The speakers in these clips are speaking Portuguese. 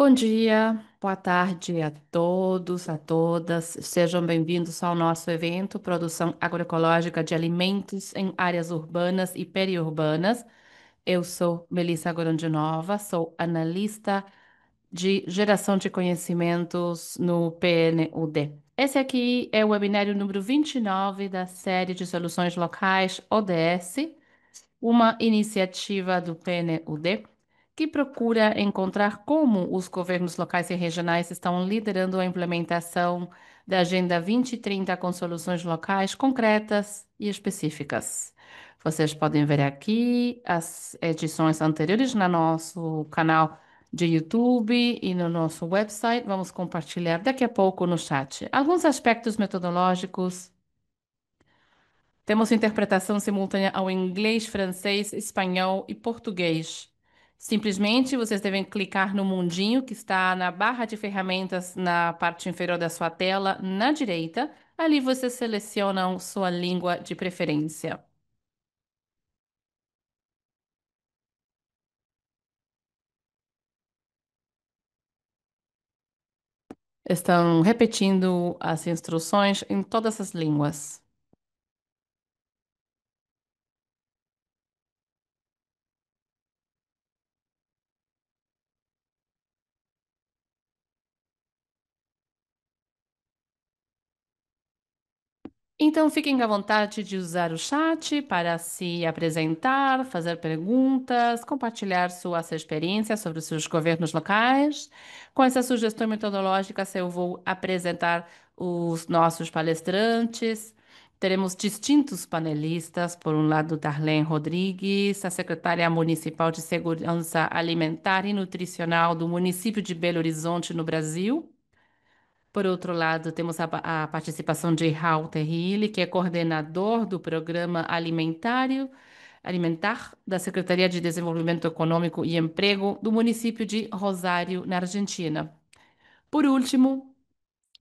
Bom dia, boa tarde a todos, a todas. Sejam bem-vindos ao nosso evento Produção Agroecológica de Alimentos em Áreas Urbanas e Periurbanas. Eu sou Melissa Gorondinova, sou analista de Geração de Conhecimentos no PNUD. Esse aqui é o webinário número 29 da série de Soluções Locais ODS, uma iniciativa do PNUD que procura encontrar como os governos locais e regionais estão liderando a implementação da Agenda 2030 com soluções locais concretas e específicas. Vocês podem ver aqui as edições anteriores no nosso canal de YouTube e no nosso website. Vamos compartilhar daqui a pouco no chat alguns aspectos metodológicos. Temos interpretação simultânea ao inglês, francês, espanhol e português. Simplesmente vocês devem clicar no mundinho que está na barra de ferramentas na parte inferior da sua tela, na direita. Ali vocês selecionam sua língua de preferência. Estão repetindo as instruções em todas as línguas. Então, fiquem à vontade de usar o chat para se apresentar, fazer perguntas, compartilhar suas experiências sobre os seus governos locais. Com essa sugestão metodológica, eu vou apresentar os nossos palestrantes. Teremos distintos panelistas. Por um lado, Darlene Rodrigues, a secretária municipal de Segurança Alimentar e Nutricional do município de Belo Horizonte, no Brasil. Por outro lado, temos a participação de Raul Terrile, que é coordenador do Programa Alimentar da Secretaria de Desenvolvimento Econômico e Emprego do município de Rosário, na Argentina. Por último,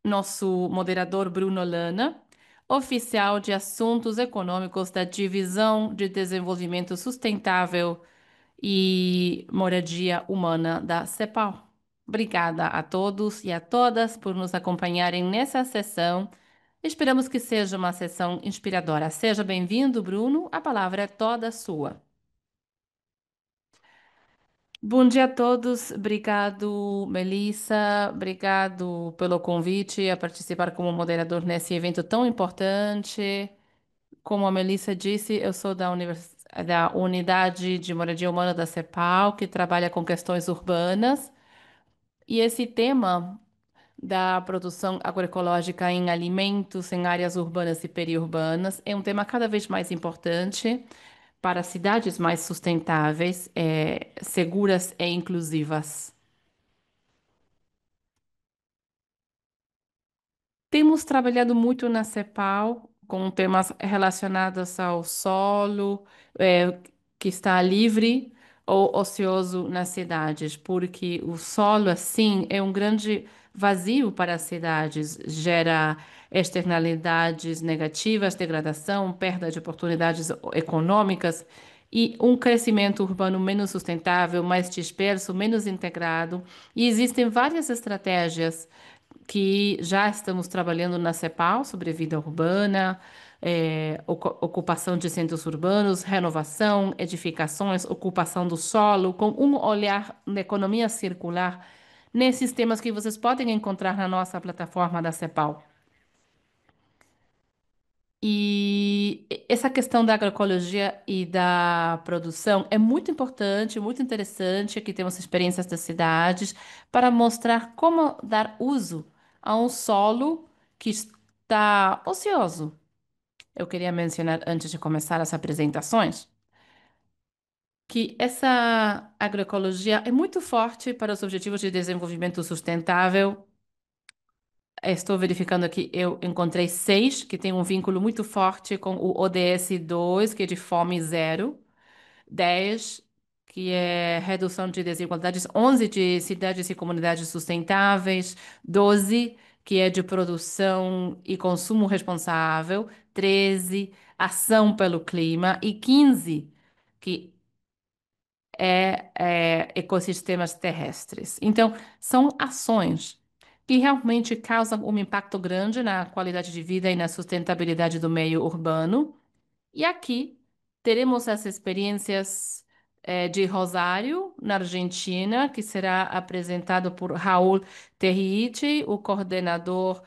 nosso moderador Bruno Lana, oficial de Assuntos Econômicos da Divisão de Desenvolvimento Sustentável e Moradia Humana da CEPAL. Obrigada a todos e a todas por nos acompanharem nessa sessão. Esperamos que seja uma sessão inspiradora. Seja bem-vindo, Bruno. A palavra é toda sua. Bom dia a todos. Obrigado, Melissa. Obrigado pelo convite a participar como moderador nesse evento tão importante. Como a Melissa disse, eu sou da Unidade de Moradia Humana da CEPAL, que trabalha com questões urbanas. E esse tema da produção agroecológica em alimentos em áreas urbanas e periurbanas é um tema cada vez mais importante para cidades mais sustentáveis, seguras e inclusivas. Temos trabalhado muito na CEPAL com temas relacionados ao solo, que está livre ou ocioso nas cidades, porque o solo, assim, é um grande vazio para as cidades, gera externalidades negativas, degradação, perda de oportunidades econômicas e um crescimento urbano menos sustentável, mais disperso, menos integrado. E existem várias estratégias que já estamos trabalhando na CEPAL sobre vida urbana, ocupação de centros urbanos, renovação, edificações, ocupação do solo, com um olhar na economia circular, nesses temas que vocês podem encontrar na nossa plataforma da CEPAL. E essa questão da agroecologia e da produção é muito importante, muito interessante. Aqui temos experiências das cidades para mostrar como dar uso a um solo que está ocioso. Eu queria mencionar antes de começar as apresentações que essa agroecologia é muito forte para os Objetivos de Desenvolvimento Sustentável. Estou verificando aqui, eu encontrei seis que têm um vínculo muito forte com o ODS 2, que é de fome zero, 10, que é redução de desigualdades, 11 de cidades e comunidades sustentáveis, 12, que é de produção e consumo responsável, 13, ação pelo clima e 15, que ecossistemas terrestres. Então, são ações que realmente causam um impacto grande na qualidade de vida e na sustentabilidade do meio urbano. E aqui teremos as experiências de Rosário, na Argentina, que será apresentado por Raul Terricci, o coordenador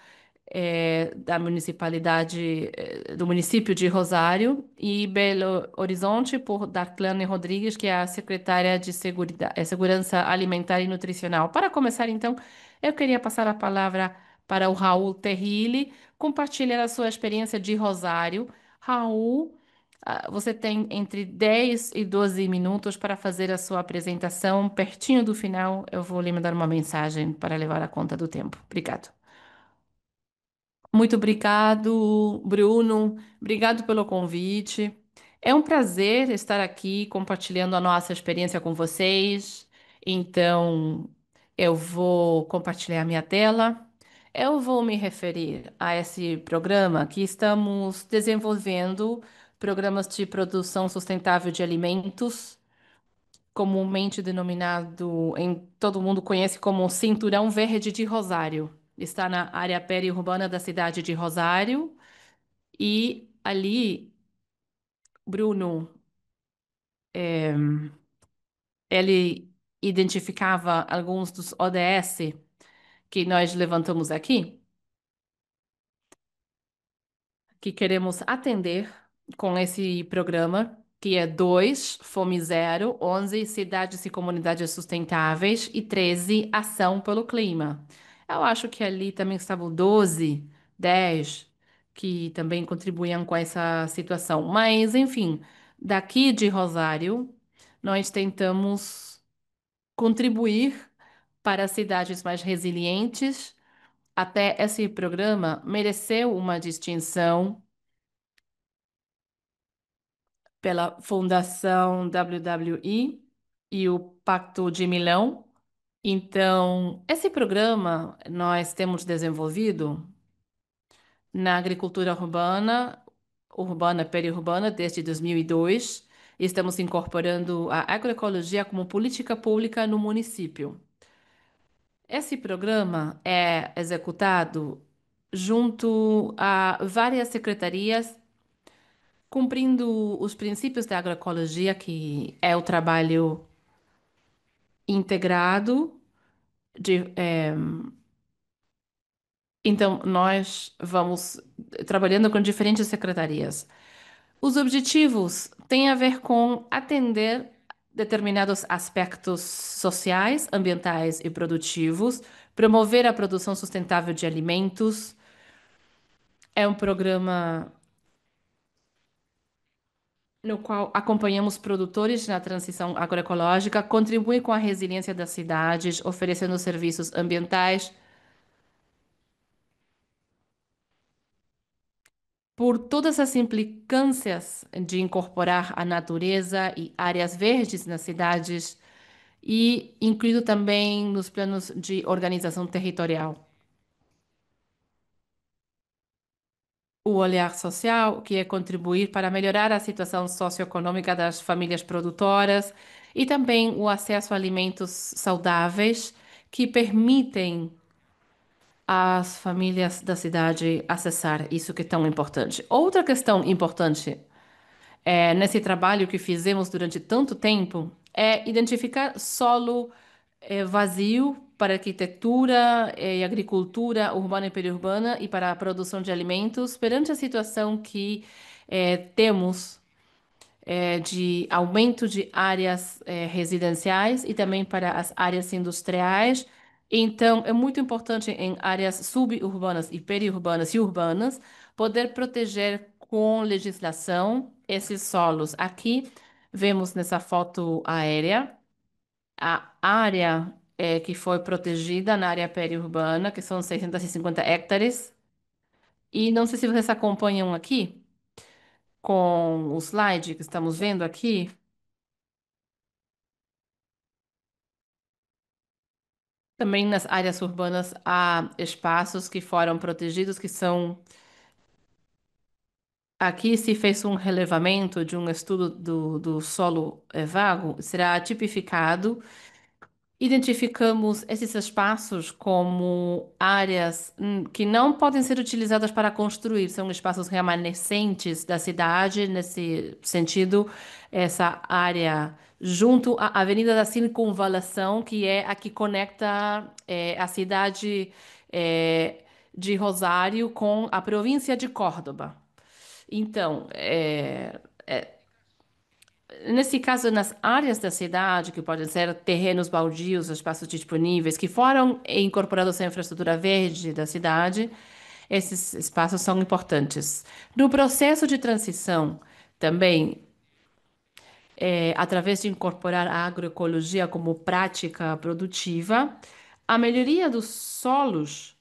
da municipalidade, do município de Rosário, e Belo Horizonte, por Darclane Rodrigues, que é a secretária de Segurança Alimentar e Nutricional. Para começar, então, eu queria passar a palavra para o Raul Terrile, compartilhar a sua experiência de Rosário. Raul, você tem entre 10 e 12 minutos para fazer a sua apresentação. Pertinho do final, eu vou lhe mandar uma mensagem para levar a conta do tempo. Obrigado. Muito obrigado, Bruno. Obrigado pelo convite. É um prazer estar aqui compartilhando a nossa experiência com vocês. Então, eu vou compartilhar minha tela. Eu vou me referir a esse programa que estamos desenvolvendo, programas de produção sustentável de alimentos, comumente denominado, todo mundo conhece como Cinturão Verde de Rosário. Está na área periurbana da cidade de Rosário e ali, Bruno, ele identificava alguns dos ODS que nós levantamos aqui, que queremos atender com esse programa, que é 2 Fome Zero, 11 Cidades e Comunidades Sustentáveis e 13 Ação pelo Clima. Eu acho que ali também estavam 12, 10, que também contribuíam com essa situação. Mas, enfim, daqui de Rosário, nós tentamos contribuir para as cidades mais resilientes. Até esse programa mereceu uma distinção pela Fundação WWI e o Pacto de Milão. Então, esse programa nós temos desenvolvido na agricultura urbana, urbana periurbana desde 2002. E estamos incorporando a agroecologia como política pública no município. Esse programa é executado junto a várias secretarias, cumprindo os princípios da agroecologia, que é o trabalho integrado de, então nós vamos trabalhando com diferentes secretarias. Os objetivos têm a ver com atender determinados aspectos sociais, ambientais e produtivos, promover a produção sustentável de alimentos. É um programa no qual acompanhamos produtores na transição agroecológica, contribui com a resiliência das cidades, oferecendo serviços ambientais. Por todas as implicâncias de incorporar a natureza e áreas verdes nas cidades, e incluído também nos planos de organização territorial. O olhar social, que é contribuir para melhorar a situação socioeconômica das famílias produtoras, e também o acesso a alimentos saudáveis que permitem às famílias da cidade acessar isso que é tão importante. Outra questão importante nesse trabalho que fizemos durante tanto tempo é identificar solo vazio para arquitetura e agricultura urbana e periurbana e para a produção de alimentos perante a situação que temos de aumento de áreas residenciais e também para as áreas industriais. Então, é muito importante em áreas suburbanas e periurbanas e urbanas poder proteger com legislação esses solos. Aqui vemos nessa foto aérea a área que foi protegida na área periurbana, que são 650 hectares. E não sei se vocês acompanham aqui com o slide que estamos vendo aqui. Também nas áreas urbanas há espaços que foram protegidos, que são Aqui se fez um relevamento de um estudo do solo vago, será tipificado. Identificamos esses espaços como áreas que não podem ser utilizadas para construir, são espaços remanescentes da cidade, nesse sentido, essa área junto à Avenida da Circunvalação, que é a que conecta a cidade de Rosário com a província de Córdoba. Então, nesse caso, nas áreas da cidade, que podem ser terrenos baldios, espaços disponíveis, que foram incorporados à infraestrutura verde da cidade, esses espaços são importantes. No processo de transição, também, através de incorporar a agroecologia como prática produtiva, a melhoria dos solos,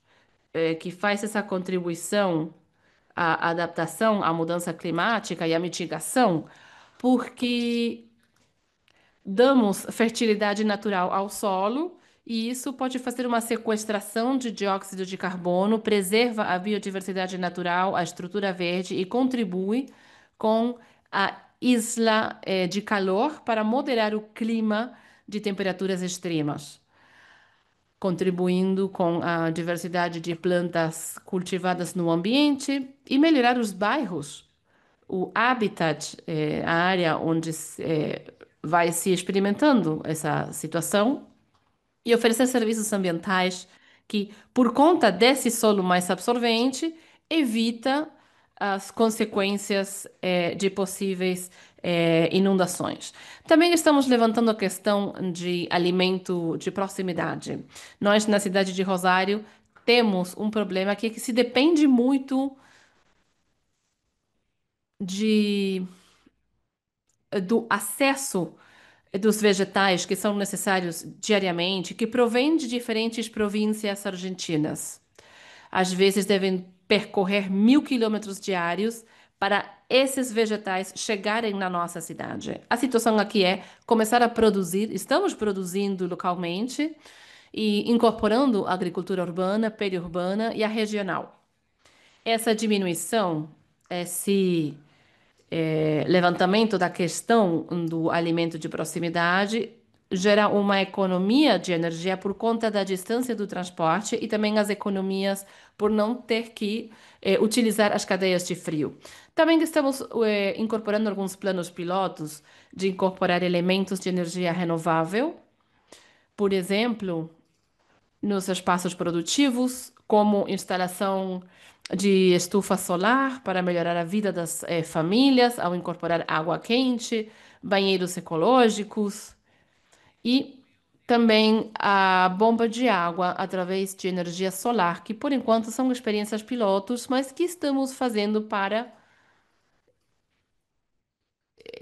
que faz essa contribuição à adaptação à mudança climática e à mitigação, porque damos fertilidade natural ao solo e isso pode fazer uma sequestração de dióxido de carbono, preserva a biodiversidade natural, a estrutura verde e contribui com a isla, de calor para moderar o clima de temperaturas extremas, contribuindo com a diversidade de plantas cultivadas no ambiente e melhorar os bairros, o habitat, a área onde vai se experimentando essa situação e oferecer serviços ambientais que, por conta desse solo mais absorvente, evita as consequências de possíveis inundações. Também estamos levantando a questão de alimento de proximidade. Nós, na cidade de Rosário, temos um problema que se depende muito de do acesso dos vegetais que são necessários diariamente, que provêm de diferentes províncias argentinas. Às vezes devem percorrer 1.000 quilômetros diários para esses vegetais chegarem na nossa cidade. A situação aqui é começar a produzir, estamos produzindo localmente e incorporando a agricultura urbana, periurbana e a regional. Essa diminuição, esse levantamento da questão do alimento de proximidade gera uma economia de energia por conta da distância do transporte e também as economias por não ter que utilizar as cadeias de frio. Também estamos incorporando alguns planos pilotos de incorporar elementos de energia renovável, por exemplo, nos espaços produtivos, como instalação de estufa solar para melhorar a vida das famílias ao incorporar água quente, banheiros ecológicos e também a bomba de água através de energia solar, que por enquanto são experiências pilotos, mas que estamos fazendo para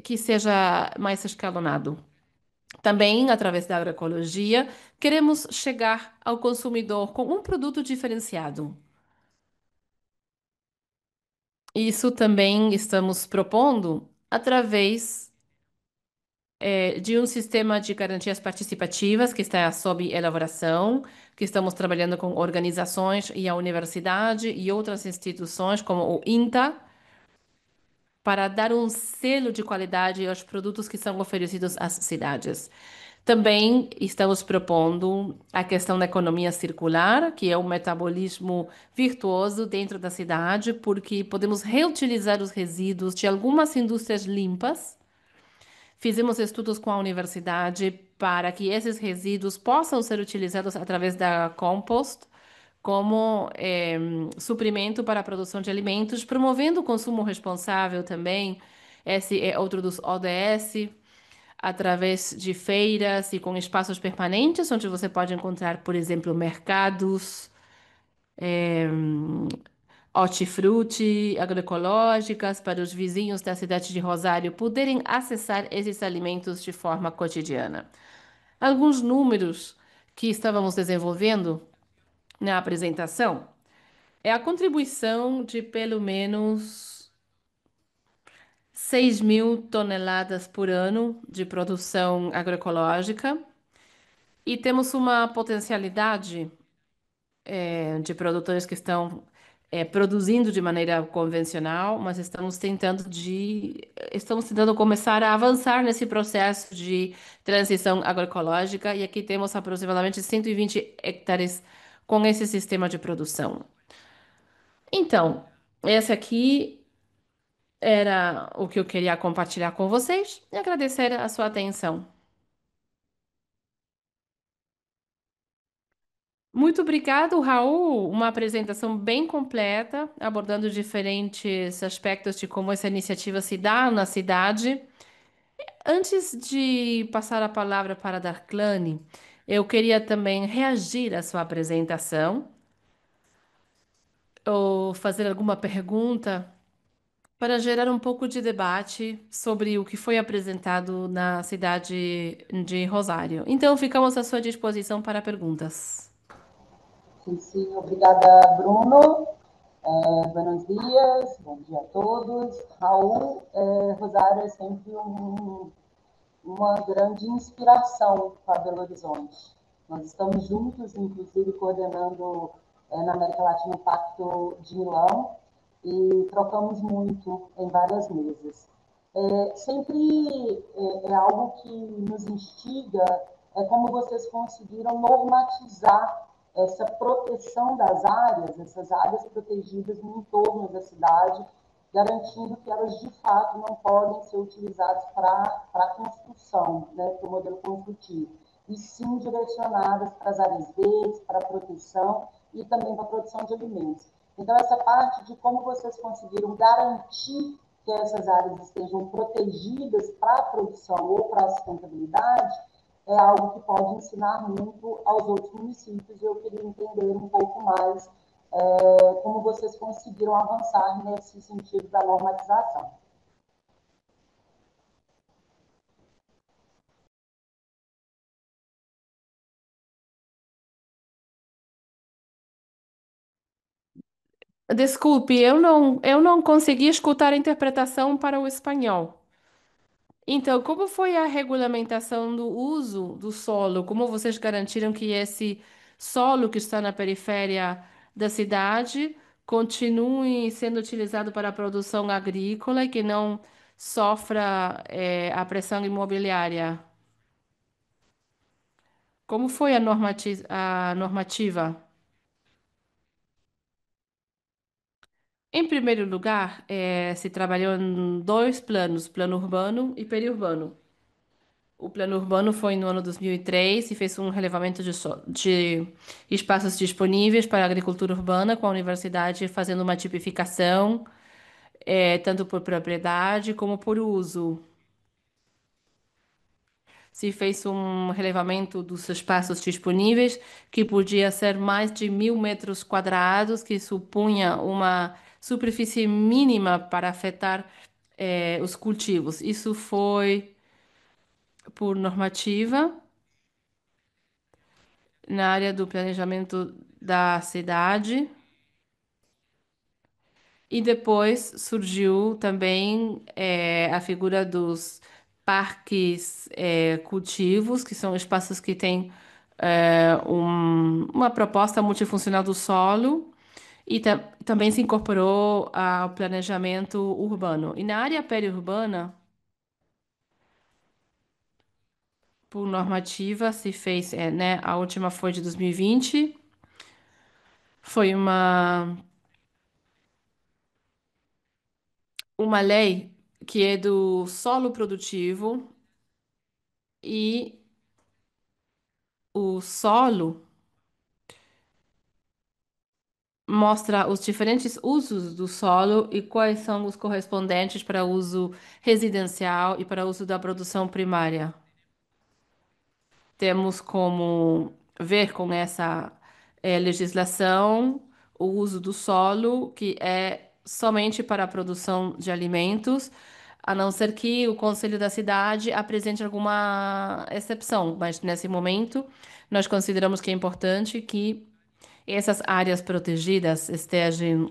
que seja mais escalonado. Também, através da agroecologia, queremos chegar ao consumidor com um produto diferenciado. Isso também estamos propondo através de um sistema de garantias participativas que está sob elaboração, que estamos trabalhando com organizações e a universidade e outras instituições, como o INTA, para dar um selo de qualidade aos produtos que são oferecidos às cidades. Também estamos propondo a questão da economia circular, que é o metabolismo virtuoso dentro da cidade, porque podemos reutilizar os resíduos de algumas indústrias limpas. Fizemos estudos com a universidade para que esses resíduos possam ser utilizados através da compost como suprimento para a produção de alimentos, promovendo o consumo responsável também. Esse é outro dos ODS, através de feiras e com espaços permanentes, onde você pode encontrar, por exemplo, mercados, hortifruti, agroecológicas, para os vizinhos da cidade de Rosário poderem acessar esses alimentos de forma cotidiana. Alguns números que estávamos desenvolvendo na apresentação é a contribuição de pelo menos 6.000 toneladas por ano de produção agroecológica e temos uma potencialidade de produtores que estão produzindo de maneira convencional, mas estamos tentando começar a avançar nesse processo de transição agroecológica e aqui temos aproximadamente 120 hectares com esse sistema de produção. Então, esse aqui era o que eu queria compartilhar com vocês e agradecer a sua atenção. Muito obrigado, Raul. Uma apresentação bem completa, abordando diferentes aspectos de como essa iniciativa se dá na cidade. Antes de passar a palavra para a Darklane, eu queria também reagir à sua apresentação ou fazer alguma pergunta para gerar um pouco de debate sobre o que foi apresentado na cidade de Rosário. Então, ficamos à sua disposição para perguntas. Sim, sim, obrigada, Bruno. Buenos dias, bom dia a todos. Raul, Rosário é sempre uma grande inspiração para Belo Horizonte. Nós estamos juntos, inclusive, coordenando na América Latina o Pacto de Milão e trocamos muito em várias mesas. Sempre é algo que nos instiga, é como vocês conseguiram normatizar essa proteção das áreas, essas áreas protegidas no entorno da cidade, garantindo que elas de fato não podem ser utilizadas para a construção, né, para o modelo construtivo, e sim direcionadas para as áreas verdes, para a proteção e também para a produção de alimentos. Então, essa parte de como vocês conseguiram garantir que essas áreas estejam protegidas para a produção ou para a sustentabilidade é algo que pode ensinar muito aos outros municípios. E eu queria entender um pouco mais como vocês conseguiram avançar nesse sentido da normatização. Desculpe, eu não consegui escutar a interpretação para o espanhol. Então, como foi a regulamentação do uso do solo? Como vocês garantiram que esse solo que está na periferia da cidade continue sendo utilizado para a produção agrícola e que não sofra, a pressão imobiliária? Como foi a normativa? Em primeiro lugar, se trabalhou em dois planos, plano urbano e periurbano. O plano urbano foi no ano 2003 e fez um relevamento de espaços disponíveis para a agricultura urbana, com a universidade fazendo uma tipificação, tanto por propriedade como por uso. Se fez um relevamento dos espaços disponíveis, que podia ser mais de 1.000 metros quadrados, que supunha uma superfície mínima para afetar, os cultivos. Isso foi por normativa na área do planejamento da cidade. E depois surgiu também a figura dos parques cultivos, que são espaços que têm uma proposta multifuncional do solo, e também se incorporou ao planejamento urbano. E na área periurbana, por normativa, se fez, né, a última foi de 2020, foi uma lei que é do solo produtivo e o solo mostra os diferentes usos do solo e quais são os correspondentes para uso residencial e para uso da produção primária. Temos como ver com essa legislação o uso do solo, que é somente para a produção de alimentos, a não ser que o Conselho da Cidade apresente alguma exceção. Mas nesse momento, nós consideramos que é importante que essas áreas protegidas estejam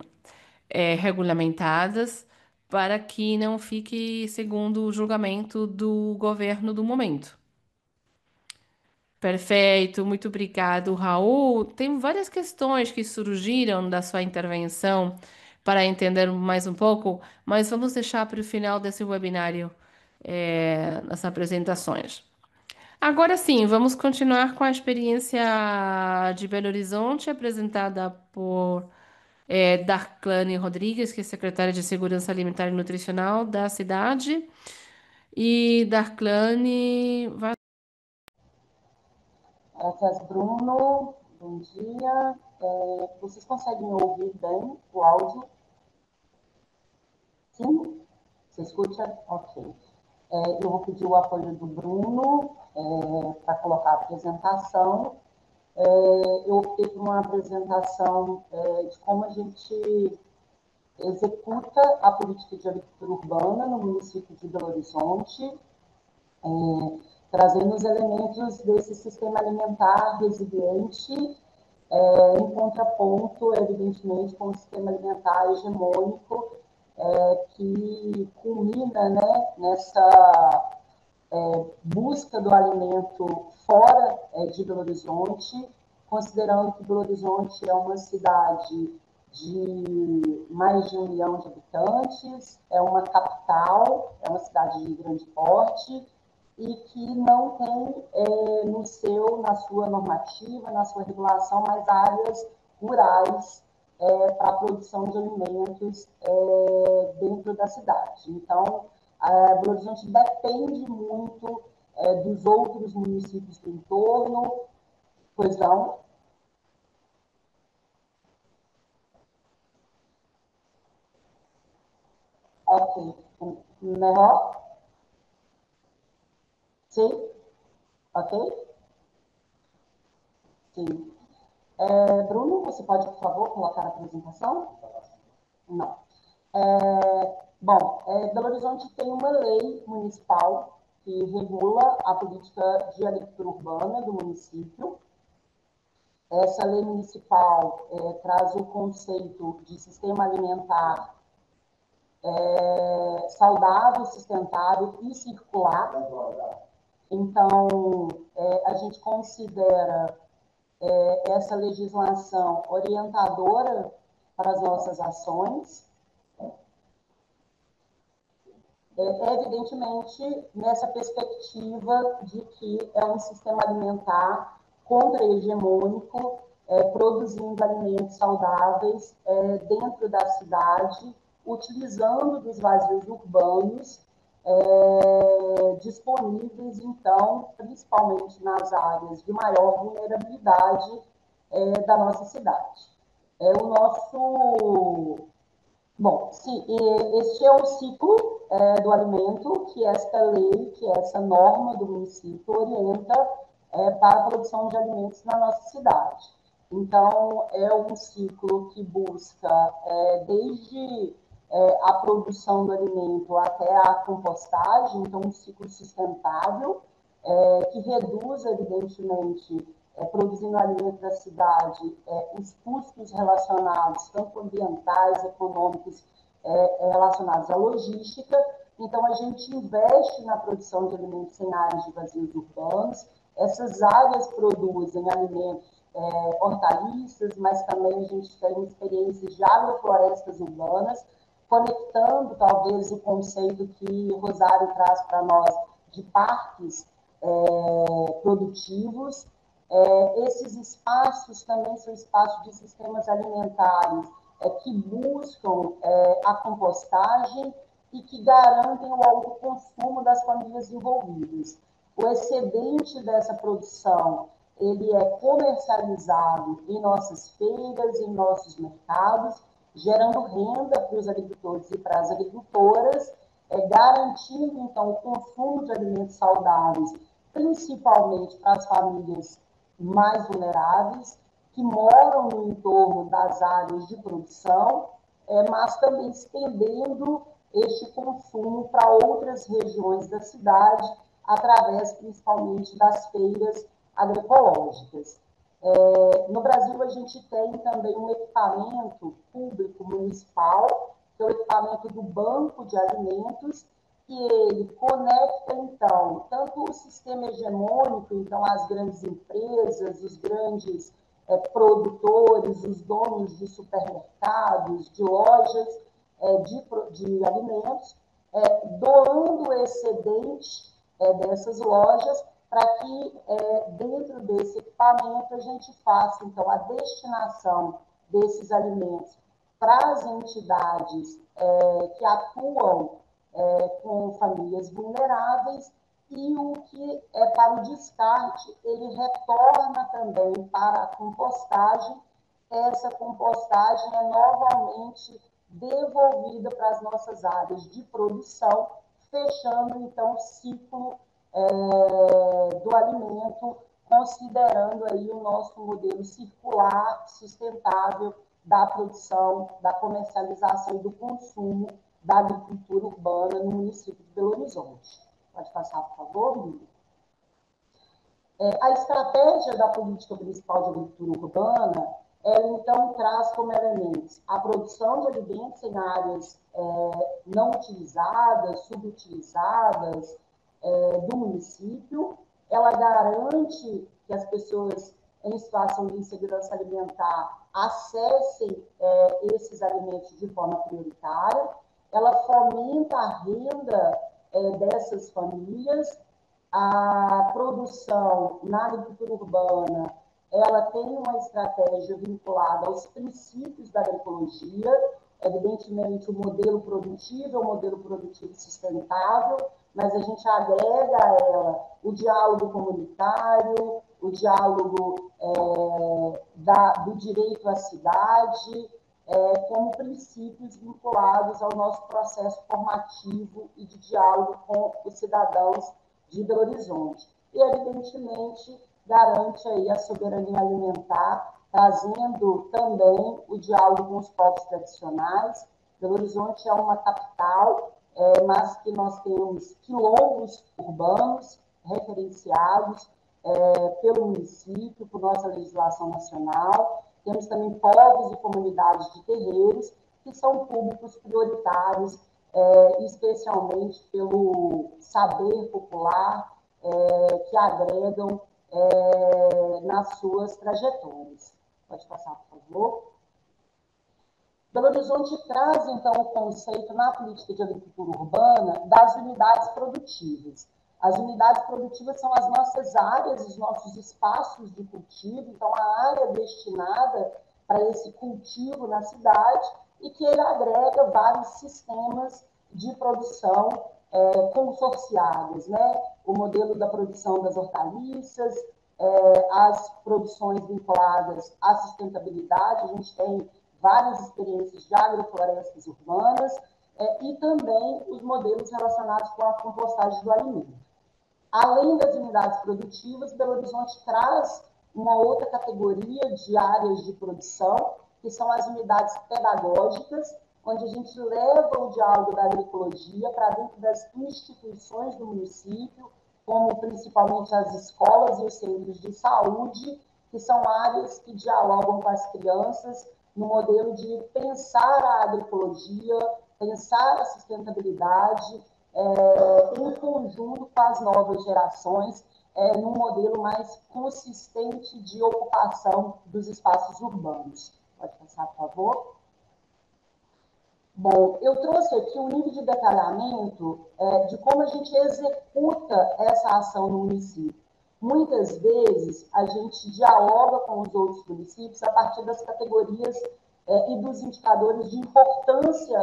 regulamentadas para que não fique segundo o julgamento do governo do momento. Perfeito, muito obrigado, Raul. Tem várias questões que surgiram da sua intervenção para entender mais um pouco, mas vamos deixar para o final desse webinário, as apresentações. Agora sim, vamos continuar com a experiência de Belo Horizonte, apresentada por Darclane Rodrigues, que é secretária de Segurança Alimentar e Nutricional da cidade. E Darclane vai. Graças, Bruno. Bom dia. Vocês conseguem ouvir bem o áudio? Sim? Você escuta? Ok. Eu vou pedir o apoio do Bruno para colocar a apresentação. Eu optei por uma apresentação de como a gente executa a política de agricultura urbana no município de Belo Horizonte, trazendo os elementos desse sistema alimentar resiliente, em contraponto, evidentemente, com o sistema alimentar hegemônico, que culmina, né, nessa busca do alimento fora de Belo Horizonte, considerando que Belo Horizonte é uma cidade de mais de 1 milhão de habitantes, é uma capital, é uma cidade de grande porte, e que não tem na sua normativa, na sua regulação, mais áreas rurais para a produção de alimentos dentro da cidade. Então, Belo Horizonte depende muito dos outros municípios do entorno, pois não? Ok. Melhor? Sim? Ok? Sim. Bruno, você pode, por favor, colocar a apresentação? Não. Bom, Belo Horizonte tem uma lei municipal que regula a política de agricultura urbana do município. Essa lei municipal traz o conceito de sistema alimentar saudável, sustentável e circular. Então, a gente considera essa legislação orientadora para as nossas ações. Evidentemente, nessa perspectiva de que é um sistema alimentar contra-hegemônico, produzindo alimentos saudáveis dentro da cidade, utilizando dos vazios urbanos disponíveis, então, principalmente nas áreas de maior vulnerabilidade da nossa cidade. O nosso Bom, sim, este é o ciclo do alimento que esta lei, que essa norma do município orienta para a produção de alimentos na nossa cidade. Então, é um ciclo que busca desde a produção do alimento até a compostagem, então um ciclo sustentável, que reduz, evidentemente, produzindo alimento da cidade, os custos relacionados, tanto ambientais, econômicos, relacionados à logística. Então, a gente investe na produção de alimentos em áreas de vazios urbanos. Essas áreas produzem alimentos hortaliças, mas também a gente tem experiências de agroflorestas urbanas, conectando talvez o conceito que o Rosário traz para nós de parques produtivos. Esses espaços também são espaços de sistemas alimentares que buscam a compostagem e que garantem o autoconsumo das famílias envolvidas. O excedente dessa produção ele é comercializado em nossas feiras, em nossos mercados, gerando renda para os agricultores e para as agricultoras, garantindo, então, o consumo de alimentos saudáveis, principalmente para as famílias mais vulneráveis, que moram no entorno das áreas de produção, mas também estendendo este consumo para outras regiões da cidade, através principalmente das feiras agroecológicas. No Brasil, a gente tem também um equipamento público municipal, que é o equipamento do Banco de Alimentos, que ele conecta, então, tanto o sistema hegemônico, então, as grandes empresas, os grandes produtores, os donos de supermercados, de lojas de alimentos, doando o excedente dessas lojas para que, dentro desse equipamento, a gente faça, então, a destinação desses alimentos para as entidades que atuam com famílias vulneráveis, e o que é para o descarte, ele retorna também para a compostagem. Essa compostagem é novamente devolvida para as nossas áreas de produção, fechando, então, o ciclo do alimento, considerando aí o nosso modelo circular, sustentável da produção, da comercialização e do consumo da agricultura urbana no município de Belo Horizonte. Pode passar, por favor, Lívia? A estratégia da política municipal de agricultura urbana, ela, então, traz como elementos a produção de alimentos em áreas não utilizadas, subutilizadas do município. Ela garante que as pessoas em situação de insegurança alimentar acessem esses alimentos de forma prioritária. Ela fomenta a renda dessas famílias. A produção na agricultura urbana, ela tem uma estratégia vinculada aos princípios da agroecologia, evidentemente o modelo produtivo é um modelo produtivo sustentável, mas a gente agrega a ela o diálogo comunitário, o diálogo do direito à cidade, como princípios vinculados ao nosso processo formativo e de diálogo com os cidadãos de Belo Horizonte. E, evidentemente, garante aí a soberania alimentar, trazendo também o diálogo com os povos tradicionais. Belo Horizonte é uma capital, mas que nós temos quilombos urbanos referenciados pelo município, por nossa legislação nacional. Temos também povos e comunidades de terreiros, que são públicos prioritários, especialmente pelo saber popular que agregam nas suas trajetórias. Pode passar, por favor. Belo Horizonte traz, então, o conceito na política de agricultura urbana das unidades produtivas. As unidades produtivas são as nossas áreas, os nossos espaços de cultivo, então a área destinada para esse cultivo na cidade, e que ele agrega vários sistemas de produção consorciados, né? O modelo da produção das hortaliças, as produções vinculadas à sustentabilidade, a gente tem várias experiências de agroflorestas urbanas, e também os modelos relacionados com a compostagem do alimento. Além das unidades produtivas, Belo Horizonte traz uma outra categoria de áreas de produção, que são as unidades pedagógicas, onde a gente leva o diálogo da agroecologia para dentro das instituições do município, como principalmente as escolas e os centros de saúde, que são áreas que dialogam com as crianças no modelo de pensar a agroecologia, pensar a sustentabilidade, em conjunto com as novas gerações, num modelo mais consistente de ocupação dos espaços urbanos. Pode passar, por favor. Bom, eu trouxe aqui um nível de detalhamento de como a gente executa essa ação no município. Muitas vezes, a gente dialoga com os outros municípios a partir das categorias e dos indicadores de importância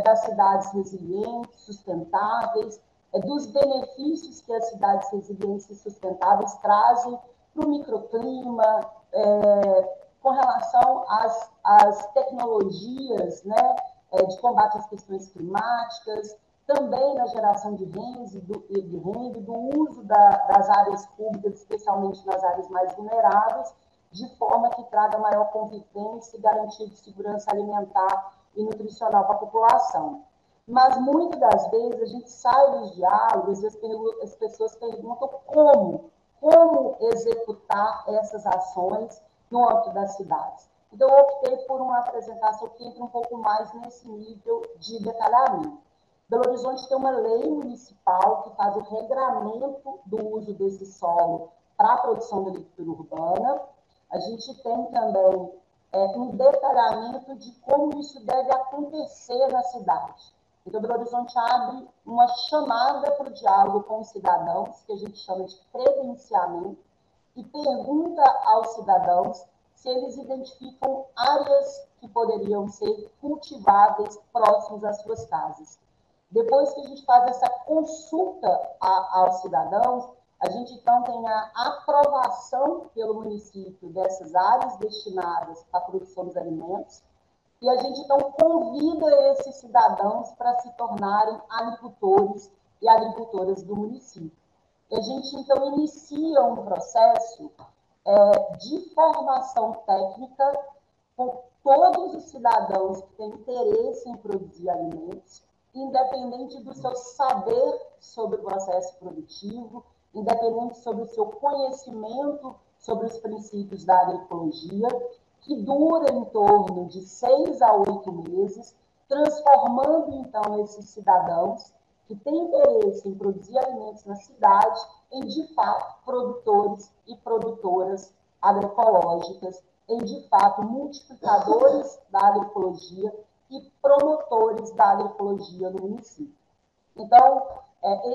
das cidades resilientes, sustentáveis, dos benefícios que as cidades resilientes e sustentáveis trazem para o microclima, com relação às tecnologias, né, de combate às questões climáticas, também na geração de renda e do uso das áreas públicas, especialmente nas áreas mais vulneráveis, de forma que traga maior convivência e garantia de segurança alimentar e nutricional para a população. Mas, muitas das vezes, a gente sai dos diálogos e as pessoas perguntam como executar essas ações no âmbito das cidades. Então, eu optei por uma apresentação que entra um pouco mais nesse nível de detalhamento. Belo Horizonte tem uma lei municipal que faz o regramento do uso desse solo para a produção da agricultura urbana. A gente tem também um detalhamento de como isso deve acontecer na cidade. Então, Belo Horizonte abre uma chamada para o diálogo com os cidadãos, que a gente chama de credenciamento, e pergunta aos cidadãos se eles identificam áreas que poderiam ser cultiváveis próximos às suas casas. Depois que a gente faz essa consulta aos cidadãos, a gente então tem a aprovação pelo município dessas áreas destinadas à produção dos alimentos, e a gente então convida esses cidadãos para se tornarem agricultores e agricultoras do município. E a gente então inicia um processo de formação técnica com todos os cidadãos que têm interesse em produzir alimentos, independente do seu saber sobre o processo produtivo, independente sobre o seu conhecimento sobre os princípios da agroecologia, que dura em torno de 6 a 8 meses, transformando então esses cidadãos que têm interesse em produzir alimentos na cidade em, de fato, produtores e produtoras agroecológicas, em, de fato, multiplicadores da agroecologia e promotores da agroecologia no município. Então,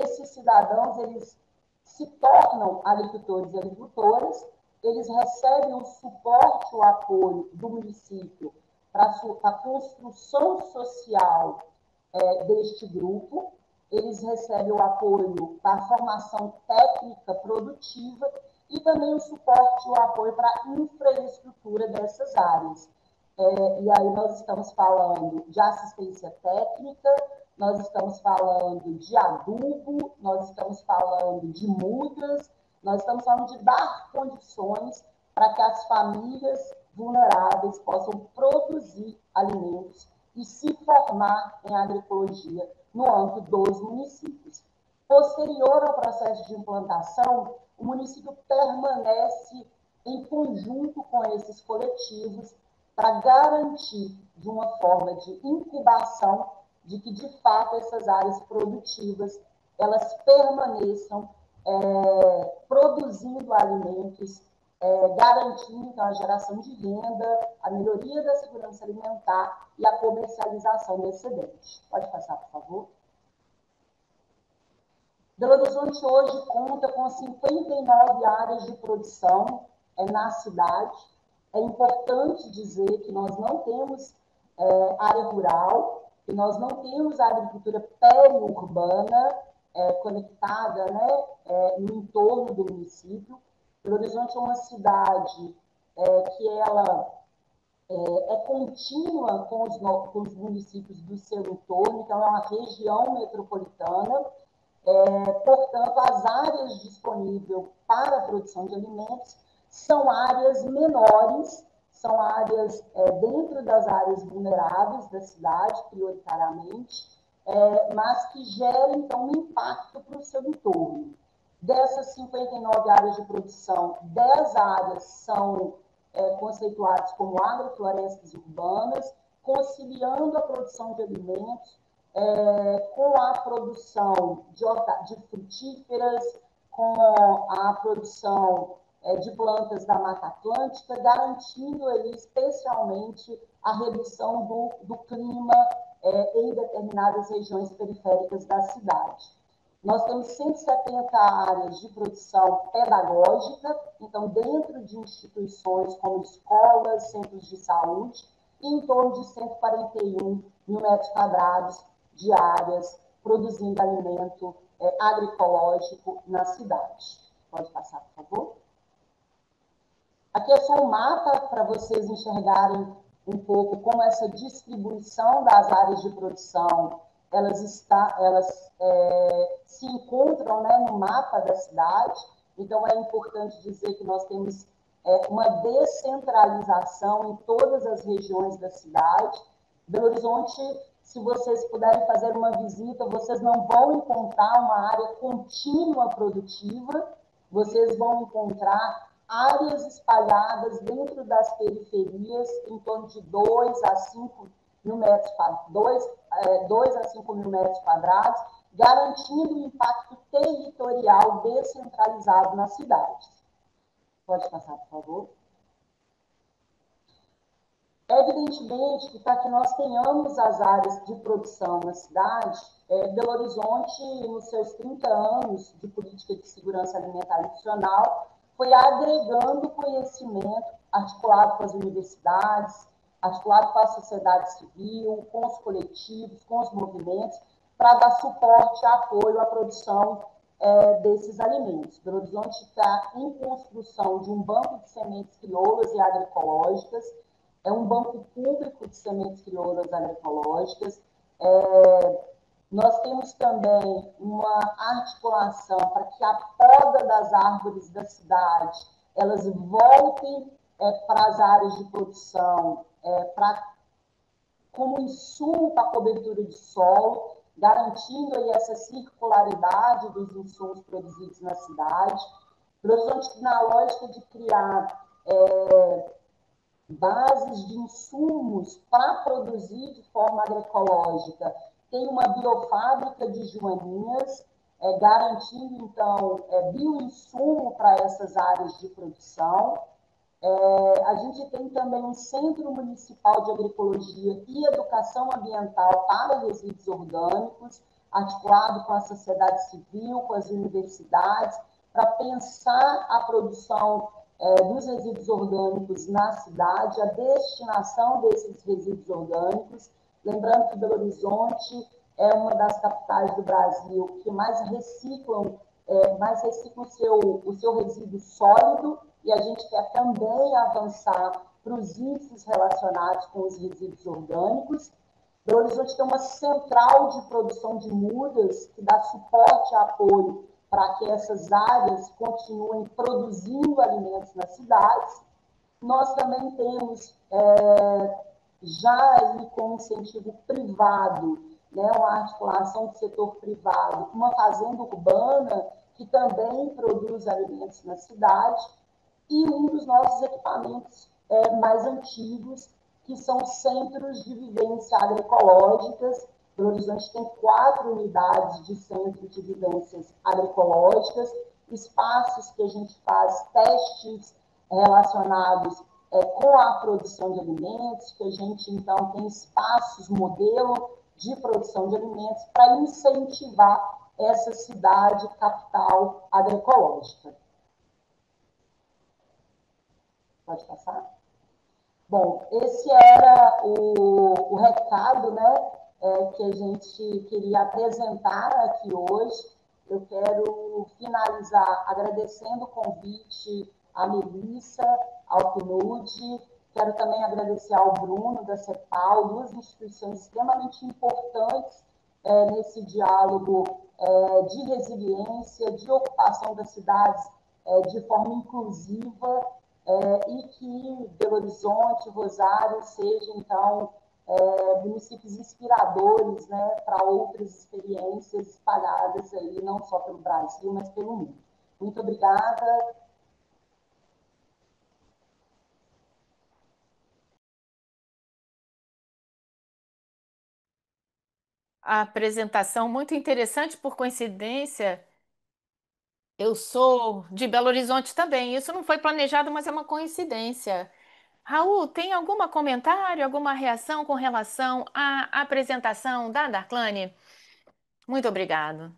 esses cidadãos, eles se tornam agricultores e agricultoras, eles recebem o suporte, o apoio do município para a construção social deste grupo, eles recebem o apoio para a formação técnica produtiva e também o suporte e o apoio para a infraestrutura dessas áreas. E aí nós estamos falando de assistência técnica, nós estamos falando de adubo, nós estamos falando de mudas, nós estamos falando de dar condições para que as famílias vulneráveis possam produzir alimentos e se formar em agroecologia no âmbito dos municípios. Posterior ao processo de implantação, o município permanece em conjunto com esses coletivos para garantir, de uma forma de incubação, de que, de fato, essas áreas produtivas elas permaneçam produzindo alimentos, garantindo então, a geração de renda, a melhoria da segurança alimentar e a comercialização do excedente. Pode passar, por favor. Belo Horizonte hoje conta com 59 áreas de produção na cidade. É importante dizer que nós não temos área rural, que nós não temos a agricultura periurbana conectada, né, no entorno do município. Belo Horizonte é uma cidade que ela é contínua com os municípios do seu entorno, então é uma região metropolitana. Portanto, as áreas disponíveis para a produção de alimentos são áreas menores, são áreas dentro das áreas vulneráveis da cidade, prioritariamente, mas que geram, então, um impacto para o seu entorno. Dessas 59 áreas de produção, 10 áreas são conceituadas como agroflorestas urbanas, conciliando a produção de alimentos com a produção de frutíferas, com a produção de plantas da Mata Atlântica, garantindo ali especialmente a redução do clima em determinadas regiões periféricas da cidade. Nós temos 170 áreas de produção pedagógica, então dentro de instituições como escolas, centros de saúde, e em torno de 141 mil metros quadrados de áreas produzindo alimento agroecológico na cidade. Pode passar, por favor. Aqui é só um mapa para vocês enxergarem um pouco como essa distribuição das áreas de produção elas se encontram, né, no mapa da cidade. Então, é importante dizer que nós temos uma descentralização em todas as regiões da cidade. Belo Horizonte, se vocês puderem fazer uma visita, vocês não vão encontrar uma área contínua produtiva, vocês vão encontrar áreas espalhadas dentro das periferias, em torno de 2 a 5 mil metros quadrados, 2 2 a 5 mil metros quadrados, garantindo um impacto territorial descentralizado na cidade. Pode passar, por favor. Evidentemente que para que nós tenhamos as áreas de produção na cidade, Belo Horizonte, nos seus 30 anos de política de segurança alimentar nacional, foi agregando conhecimento, articulado com as universidades, articulado com a sociedade civil, com os coletivos, com os movimentos, para dar suporte e apoio à produção desses alimentos. Belo Horizonte está em construção de um banco de sementes crioulas e agroecológicas, é um banco público de sementes crioulas agroecológicas. Nós temos também uma articulação para que a poda das árvores da cidade elas voltem para as áreas de produção, como insumo para a cobertura de solo, garantindo aí essa circularidade dos insumos produzidos na cidade. Na lógica de criar bases de insumos para produzir de forma agroecológica. Tem uma biofábrica de Joaninhas, garantindo, então, bioinsumo para essas áreas de produção. A gente tem também um Centro Municipal de Agroecologia e Educação Ambiental para resíduos orgânicos, articulado com a sociedade civil, com as universidades, para pensar a produção dos resíduos orgânicos na cidade, a destinação desses resíduos orgânicos. Lembrando que Belo Horizonte é uma das capitais do Brasil que mais reciclam o seu resíduo sólido, e a gente quer também avançar para os índices relacionados com os resíduos orgânicos. Belo Horizonte tem uma central de produção de mudas que dá suporte e apoio para que essas áreas continuem produzindo alimentos nas cidades. Nós também temos, já aí com incentivo privado, né, uma articulação do setor privado, uma fazenda urbana que também produz alimentos na cidade, e um dos nossos equipamentos mais antigos, que são centros de vivência agroecológicas. Belo Horizonte tem 4 unidades de centro de vivências agroecológicas, espaços que a gente faz testes relacionados com a produção de alimentos, que a gente, então, tem espaços modelo de produção de alimentos para incentivar essa cidade capital agroecológica. Pode passar? Bom, esse era o recado, né, que a gente queria apresentar aqui hoje. Eu quero finalizar agradecendo o convite à Melissa, ao PNUD. Quero também agradecer ao Bruno, da CEPAL, duas instituições extremamente importantes nesse diálogo de resiliência, de ocupação das cidades de forma inclusiva, e que Belo Horizonte, Rosário sejam, então, municípios inspiradores, né, para outras experiências espalhadas aí, não só pelo Brasil, mas pelo mundo. Muito obrigada. A apresentação muito interessante, por coincidência. Eu sou de Belo Horizonte também. Isso não foi planejado, mas é uma coincidência. Raul, tem algum comentário, alguma reação com relação à apresentação da Darklane? Muito obrigado.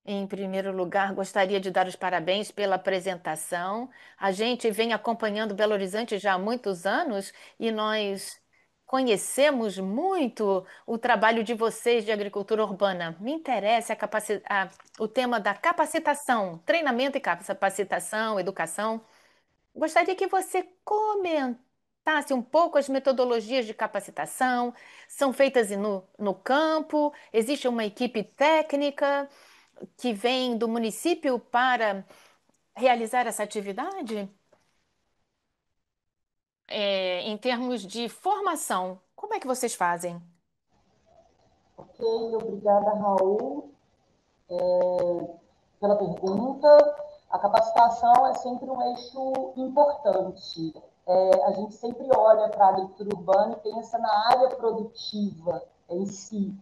Em primeiro lugar, gostaria de dar os parabéns pela apresentação. A gente vem acompanhando Belo Horizonte já há muitos anos e nós conhecemos muito o trabalho de vocês de agricultura urbana. Me interessa o tema da capacitação, treinamento e capacitação, educação. Gostaria que você comentasse um pouco as metodologias de capacitação. São feitas no campo? Existe uma equipe técnica que vem do município para realizar essa atividade? Em termos de formação, como é que vocês fazem? Ok, obrigada, Raul, pela pergunta. A capacitação é sempre um eixo importante. A gente sempre olha para a agricultura urbana e pensa na área produtiva em si,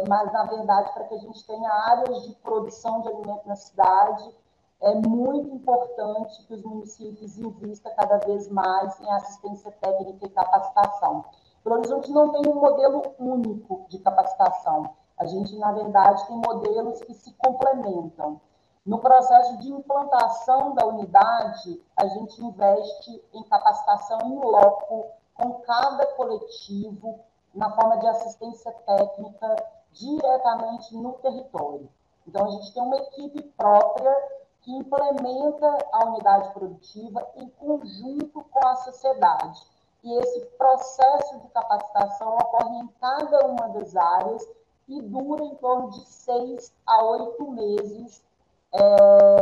mas na verdade, para que a gente tenha áreas de produção de alimento na cidade, é muito importante que os municípios invistam cada vez mais em assistência técnica e capacitação. Belo Horizonte não tem um modelo único de capacitação. A gente, na verdade, tem modelos que se complementam. No processo de implantação da unidade, a gente investe em capacitação em loco com cada coletivo na forma de assistência técnica diretamente no território. Então, a gente tem uma equipe própria que implementa a unidade produtiva em conjunto com a sociedade. E esse processo de capacitação ocorre em cada uma das áreas e dura em torno de 6 a 8 meses,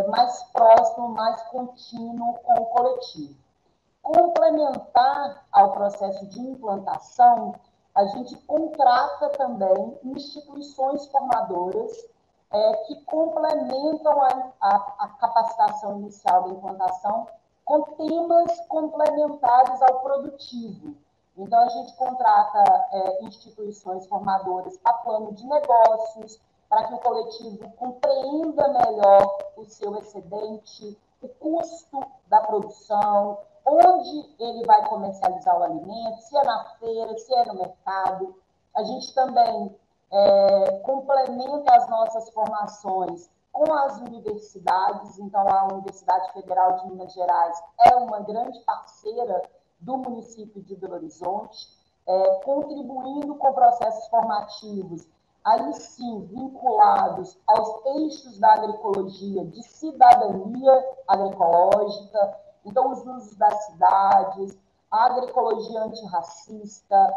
mais próximo, mais contínuo com o coletivo. Complementar ao processo de implantação, a gente contrata também instituições formadoras que complementam a capacitação inicial da implantação com temas complementares ao produtivo. Então, a gente contrata instituições formadoras para plano de negócios, para que o coletivo compreenda melhor o seu excedente, o custo da produção, onde ele vai comercializar o alimento, se é na feira, se é no mercado. A gente também complementa as nossas formações com as universidades. Então, a Universidade Federal de Minas Gerais é uma grande parceira do município de Belo Horizonte, contribuindo com processos formativos, aí sim, vinculados aos eixos da agroecologia, de cidadania agroecológica, então os usos das cidades, a agroecologia antirracista,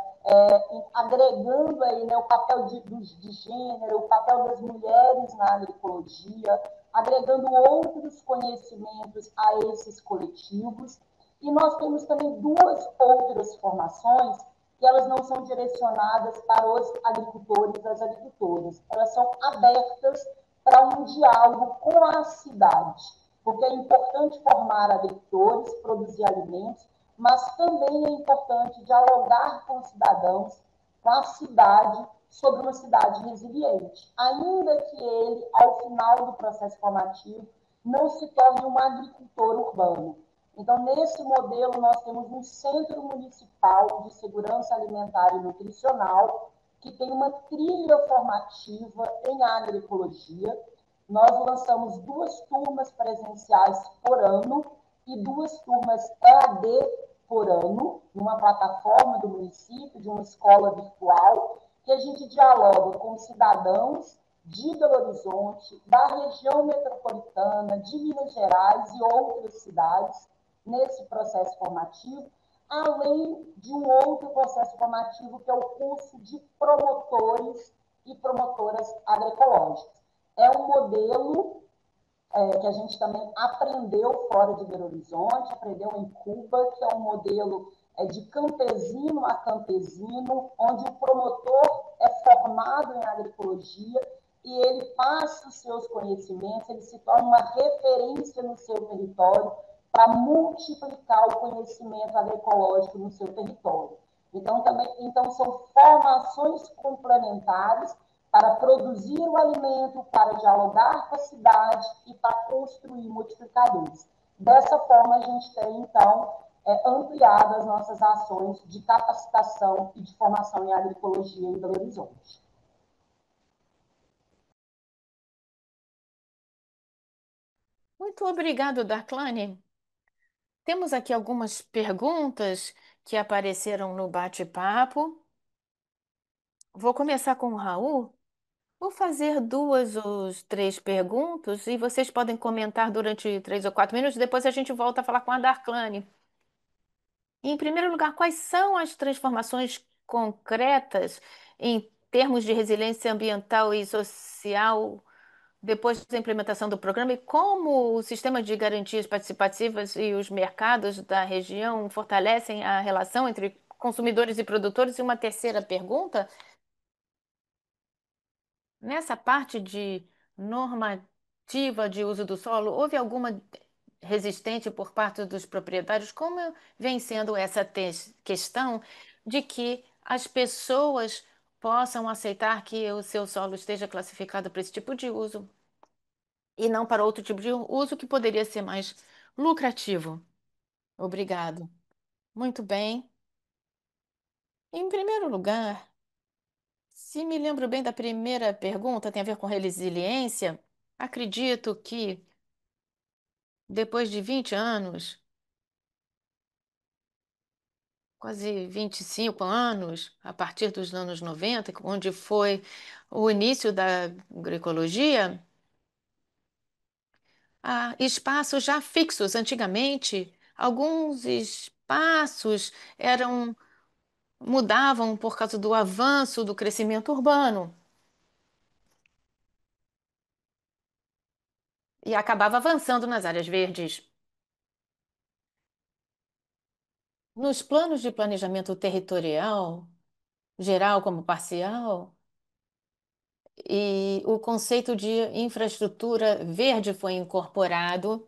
agregando aí, né, o papel de gênero, o papel das mulheres na agroecologia, agregando outros conhecimentos a esses coletivos. E nós temos também duas outras formações que elas não são direcionadas para os agricultores e as agricultoras. Elas são abertas para um diálogo com a cidade, porque é importante formar agricultores, produzir alimentos, mas também é importante dialogar com os cidadãos, com a cidade, sobre uma cidade resiliente, ainda que ele, ao final do processo formativo, não se torne um agricultor urbano. Então, nesse modelo, nós temos um Centro Municipal de Segurança Alimentar e Nutricional, que tem uma trilha formativa em agroecologia. Nós lançamos 2 turmas presenciais por ano e 2 turmas EAD por ano, numa plataforma do município, de uma escola virtual, que a gente dialoga com cidadãos de Belo Horizonte, da região metropolitana, de Minas Gerais e outras cidades, nesse processo formativo, além de um outro processo formativo, que é o curso de promotores e promotoras agroecológicas. É um modelo que a gente também aprendeu fora de Belo Horizonte, aprendeu em Cuba, que é um modelo de campesino a campesino, onde o promotor é formado em agroecologia e ele passa os seus conhecimentos, ele se torna uma referência no seu território para multiplicar o conhecimento agroecológico no seu território. Então são formações complementares para produzir o alimento, para dialogar com a cidade e para construir multiplicadores. Dessa forma, a gente tem, então, ampliado as nossas ações de capacitação e de formação em agroecologia em Belo Horizonte. Muito obrigado, Darclane. Temos aqui algumas perguntas que apareceram no bate-papo. Vou começar com o Raul. Vou fazer 2 ou 3 perguntas e vocês podem comentar durante 3 ou 4 minutos. Depois a gente volta a falar com a Darclane. Em primeiro lugar, quais são as transformações concretas em termos de resiliência ambiental e social depois da implementação do programa e como o sistema de garantias participativas e os mercados da região fortalecem a relação entre consumidores e produtores? E uma terceira pergunta, nessa parte de normativa de uso do solo, houve alguma resistente por parte dos proprietários, como vem sendo essa questão de que as pessoas possam aceitar que o seu solo esteja classificado para esse tipo de uso e não para outro tipo de uso que poderia ser mais lucrativo. Obrigado. Muito bem. Em primeiro lugar, se me lembro bem da primeira pergunta, tem a ver com resiliência. Acredito que depois de 20 anos, quase 25 anos, a partir dos anos 90, onde foi o início da agroecologia, há espaços já fixos. Antigamente, alguns espaços eram mudavam por causa do avanço do crescimento urbano e acabava avançando nas áreas verdes. Nos planos de planejamento territorial, geral como parcial, e o conceito de infraestrutura verde foi incorporado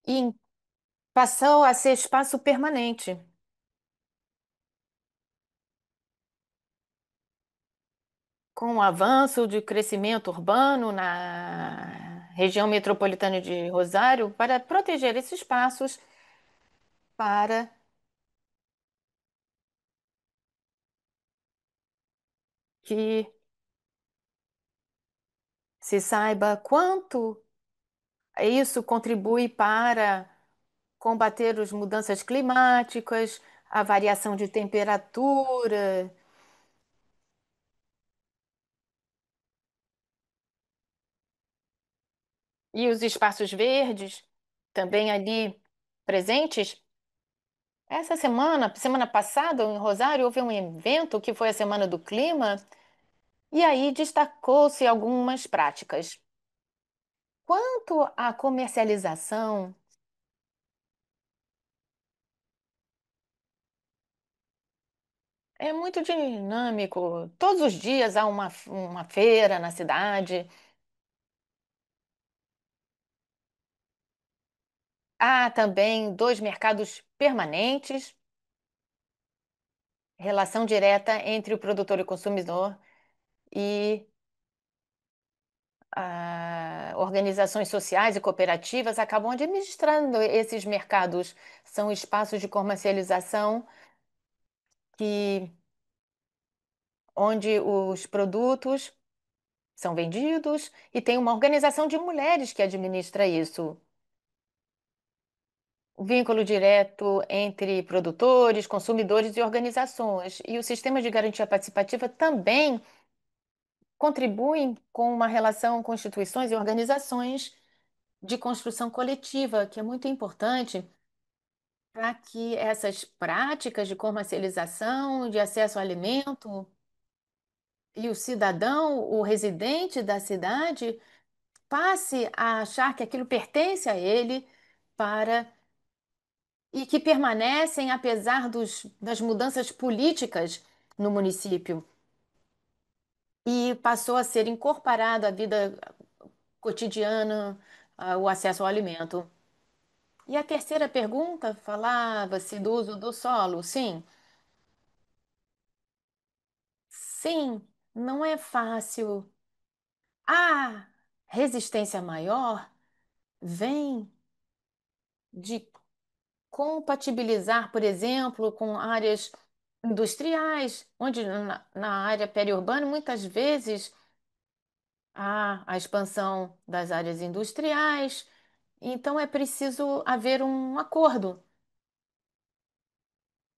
e passou a ser espaço permanente. Com o avanço de crescimento urbano na região metropolitana de Rosário, para proteger esses espaços, para que se saiba quanto isso contribui para combater as mudanças climáticas, a variação de temperatura e os espaços verdes também ali presentes. Essa semana, semana passada, em Rosário, houve um evento que foi a Semana do Clima, e aí destacou-se algumas práticas. Quanto à comercialização, é muito dinâmico. Todos os dias há uma feira na cidade. Há também dois mercados permanentes, relação direta entre o produtor e o consumidor e organizações sociais e cooperativas acabam administrando esses mercados. São espaços de comercialização que, onde os produtos são vendidos e tem uma organização de mulheres que administra isso. O vínculo direto entre produtores, consumidores e organizações. E o sistema de garantia participativa também contribuem com uma relação com instituições e organizações de construção coletiva, que é muito importante para que essas práticas de comercialização, de acesso ao alimento e o cidadão, o residente da cidade, passe a achar que aquilo pertence a ele para e que permanecem apesar das mudanças políticas no município e passou a ser incorporado à vida cotidiana, o acesso ao alimento. E a terceira pergunta falava-se do uso do solo. Sim, sim, não é fácil. A resistência maior vem de compatibilizar, por exemplo, com áreas industriais, onde na área periurbana muitas vezes há a expansão das áreas industriais, então é preciso haver um acordo.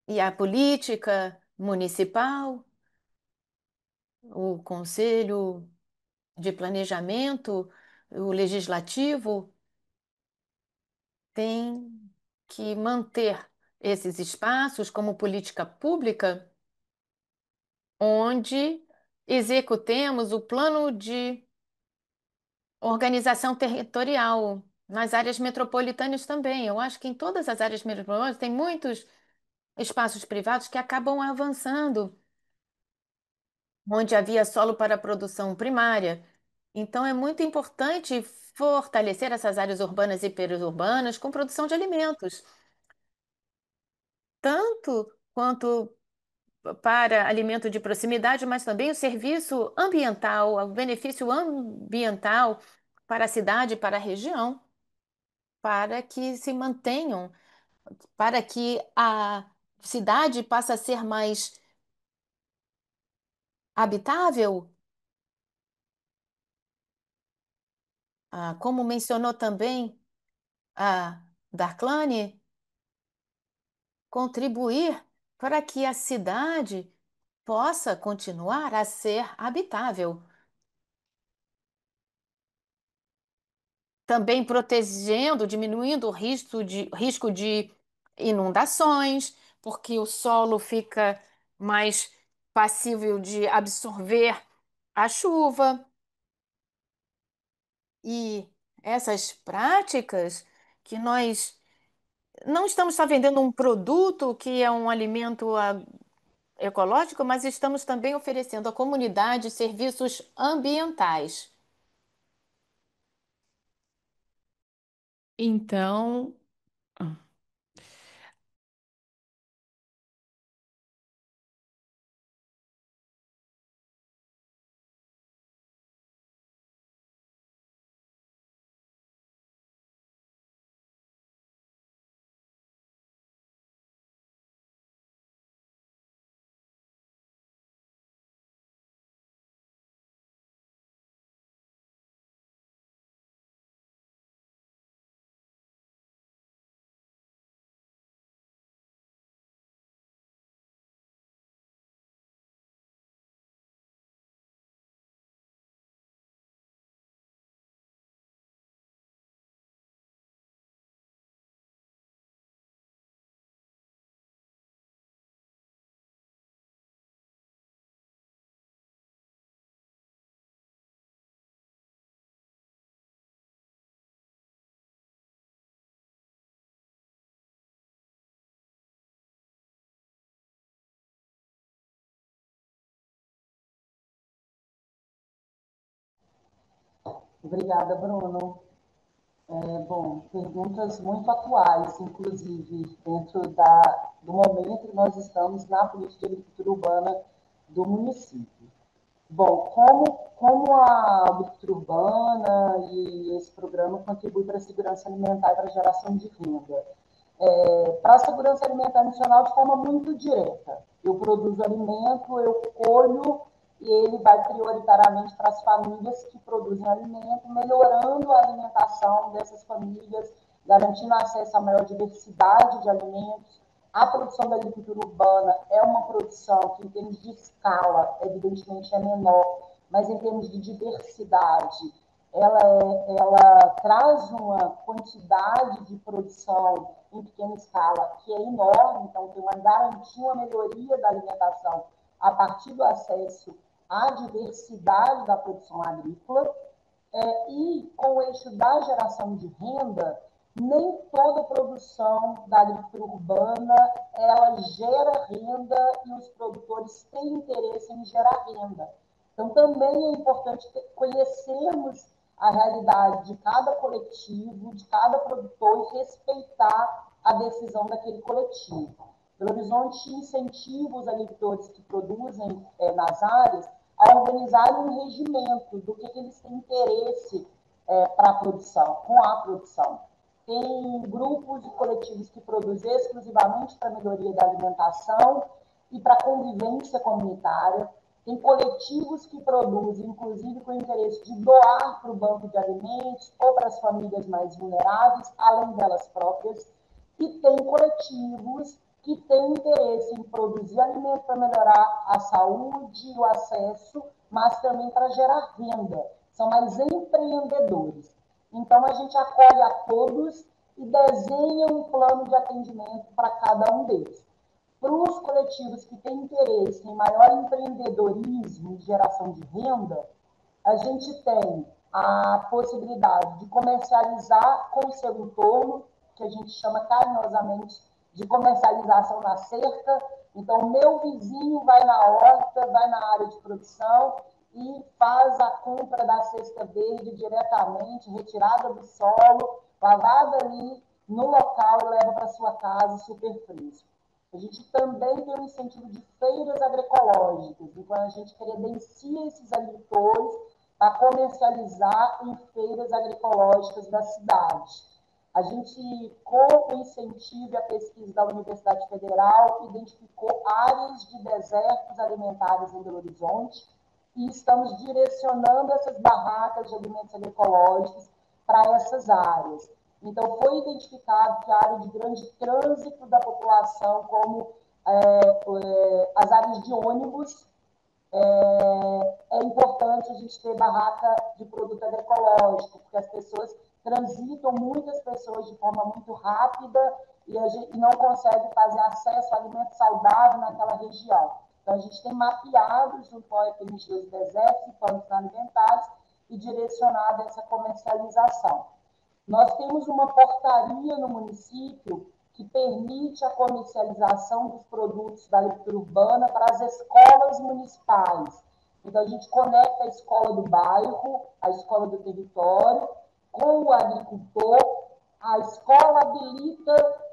E a política municipal, o conselho de planejamento, o legislativo, tem que manter esses espaços como política pública, onde executemos o plano de organização territorial. Nas áreas metropolitanas também. Eu acho que em todas as áreas metropolitanas tem muitos espaços privados que acabam avançando, onde havia solo para produção primária Então, é muito importante fortalecer essas áreas urbanas e periurbanas com produção de alimentos, tanto quanto para alimento de proximidade, mas também o serviço ambiental, o benefício ambiental para a cidade, para a região, para que se mantenham, para que a cidade passe a ser mais habitável. Como mencionou também a Darklane, contribuir para que a cidade possa continuar a ser habitável. Também protegendo, diminuindo o risco de inundações, porque o solo fica mais passível de absorver a chuva. E essas práticas que nós não estamos só vendendo um produto que é um alimento ecológico, mas estamos também oferecendo à comunidade serviços ambientais. Então, Obrigada, Bruno. Bom, perguntas muito atuais, inclusive, dentro do momento que nós estamos na política de agricultura urbana do município. Bom, como a agricultura urbana e esse programa contribui para a segurança alimentar e para a geração de renda? Para a segurança alimentar nacional de forma muito direta. Eu produzo alimento, eu colho e ele vai prioritariamente para as famílias que produzem alimento, melhorando a alimentação dessas famílias, garantindo acesso a maior diversidade de alimentos. A produção da agricultura urbana é uma produção que, em termos de escala, evidentemente é menor, mas em termos de diversidade, ela traz uma quantidade de produção em pequena escala que é enorme, então tem uma garantia, uma melhoria da alimentação a partir do acesso à diversidade da produção agrícola, e com o eixo da geração de renda, nem toda produção da agricultura urbana ela gera renda e os produtores têm interesse em gerar renda. Então, também é importante conhecermos a realidade de cada coletivo, de cada produtor e respeitar a decisão daquele coletivo. Belo Horizonte incentiva os agricultores que produzem nas áreas a organizarem um regimento do que eles têm interesse para a produção, com a produção. Tem grupos e coletivos que produzem exclusivamente para a melhoria da alimentação e para a convivência comunitária. Tem coletivos que produzem, inclusive, com o interesse de doar para o banco de alimentos ou para as famílias mais vulneráveis, além delas próprias. E tem coletivos que têm interesse em produzir alimento para melhorar a saúde e o acesso, mas também para gerar renda. São mais empreendedores. Então, a gente acolhe a todos e desenha um plano de atendimento para cada um deles. Para os coletivos que têm interesse em maior empreendedorismo e geração de renda, a gente tem a possibilidade de comercializar com o seu entorno, que a gente chama carinhosamente de comercialização na cerca. Então, o meu vizinho vai na horta, vai na área de produção e faz a compra da cesta verde diretamente, retirada do solo, lavada ali no local e leva para sua casa super fresco. A gente também tem um incentivo de feiras agroecológicas, então a gente credencia esses agricultores para comercializar em feiras agroecológicas da cidade. A gente, com o incentivo e a pesquisa da Universidade Federal, identificou áreas de desertos alimentares em Belo Horizonte e estamos direcionando essas barracas de alimentos agroecológicos para essas áreas. Então, foi identificado que a área de grande trânsito da população, como as áreas de ônibus, é importante a gente ter barraca de produto agroecológico, porque as pessoas transitam, muitas pessoas, de forma muito rápida e a gente não consegue fazer acesso a alimento saudável naquela região. Então, a gente tem mapeado, junto ao FMG, os desertos e bancos alimentares e direcionado essa comercialização. Nós temos uma portaria no município que permite a comercialização dos produtos da agricultura urbana para as escolas municipais. Então, a gente conecta a escola do bairro, a escola do território, com o agricultor, a escola habilita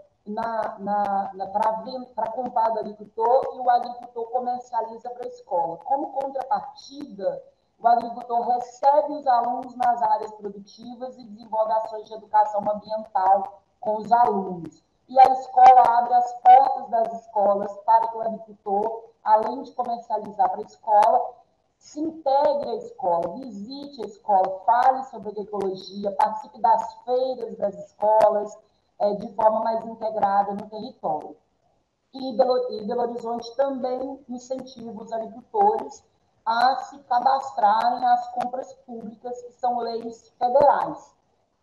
para comprar do agricultor e o agricultor comercializa para a escola. Como contrapartida, o agricultor recebe os alunos nas áreas produtivas e desenvolve ações de educação ambiental com os alunos. E a escola abre as portas das escolas para que o agricultor, além de comercializar para a escola, se integre à escola, visite a escola, fale sobre agroecologia, participe das feiras das escolas, de forma mais integrada no território. E Belo Horizonte também incentiva os agricultores a se cadastrarem às compras públicas, que são leis federais.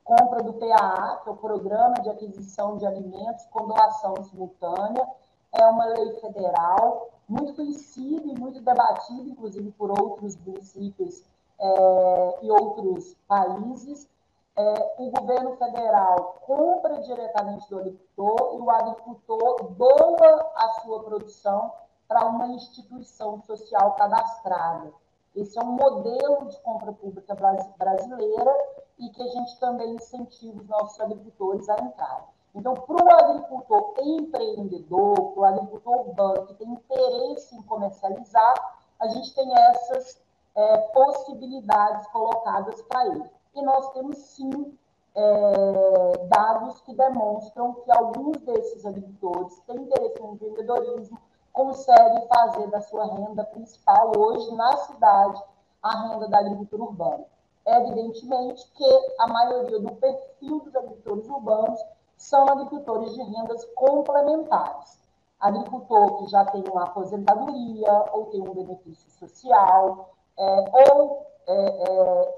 Compra do PAA, que é o Programa de Aquisição de Alimentos com Doação Simultânea, é uma lei federal, muito conhecida e muito debatida, inclusive por outros municípios e outros países. O governo federal compra diretamente do agricultor e o agricultor doa a sua produção para uma instituição social cadastrada. Esse é um modelo de compra pública brasileira e que a gente também incentiva os nossos agricultores a entrar. Então, para o agricultor empreendedor, para o agricultor urbano que tem interesse em comercializar, a gente tem essas possibilidades colocadas para ele. E nós temos, sim, dados que demonstram que alguns desses agricultores que têm interesse no empreendedorismo conseguem fazer da sua renda principal hoje na cidade a renda da agricultura urbana. Evidentemente que a maioria do perfil dos agricultores urbanos são agricultores de rendas complementares. Agricultor que já tem uma aposentadoria ou tem um benefício social, ou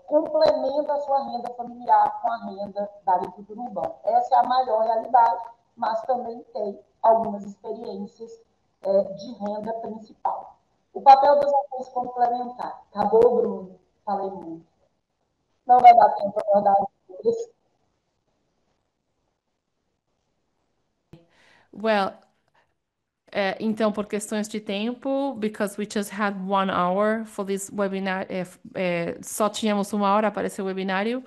complementa a sua renda familiar com a renda da agricultura urbana. Essa é a maior realidade, mas também tem algumas experiências de renda principal. O papel das ações complementares. Acabou, Bruno? Falei muito. Não vai dar tempo para abordar as coisas. Well, então, por questões de tempo, because we just had 1 hour for this webinar, só tínhamos 1 hora para esse webinário.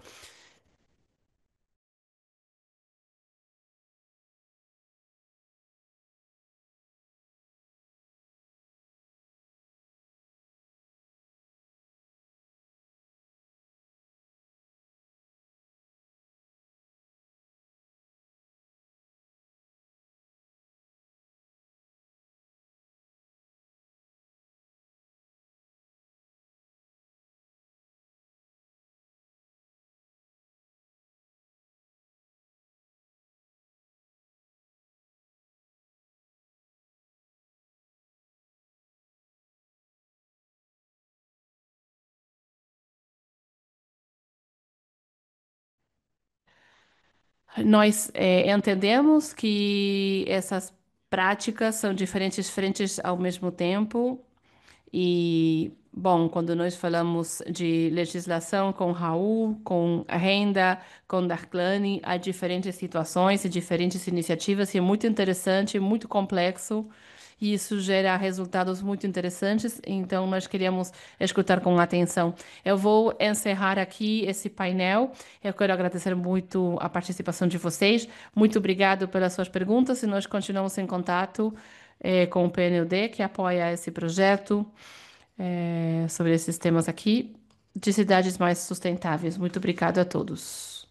Nós entendemos que essas práticas são diferentes frentes ao mesmo tempo. E, bom, quando nós falamos de legislação com Raul, com a renda, com Darklane, há diferentes situações e diferentes iniciativas, e é muito interessante, muito complexo. e isso gera resultados muito interessantes, então nós queríamos escutar com atenção. Eu vou encerrar aqui esse painel. Eu quero agradecer muito a participação de vocês. Muito obrigado pelas suas perguntas e nós continuamos em contato com o PNUD, que apoia esse projeto sobre esses temas aqui de cidades mais sustentáveis. Muito obrigado a todos.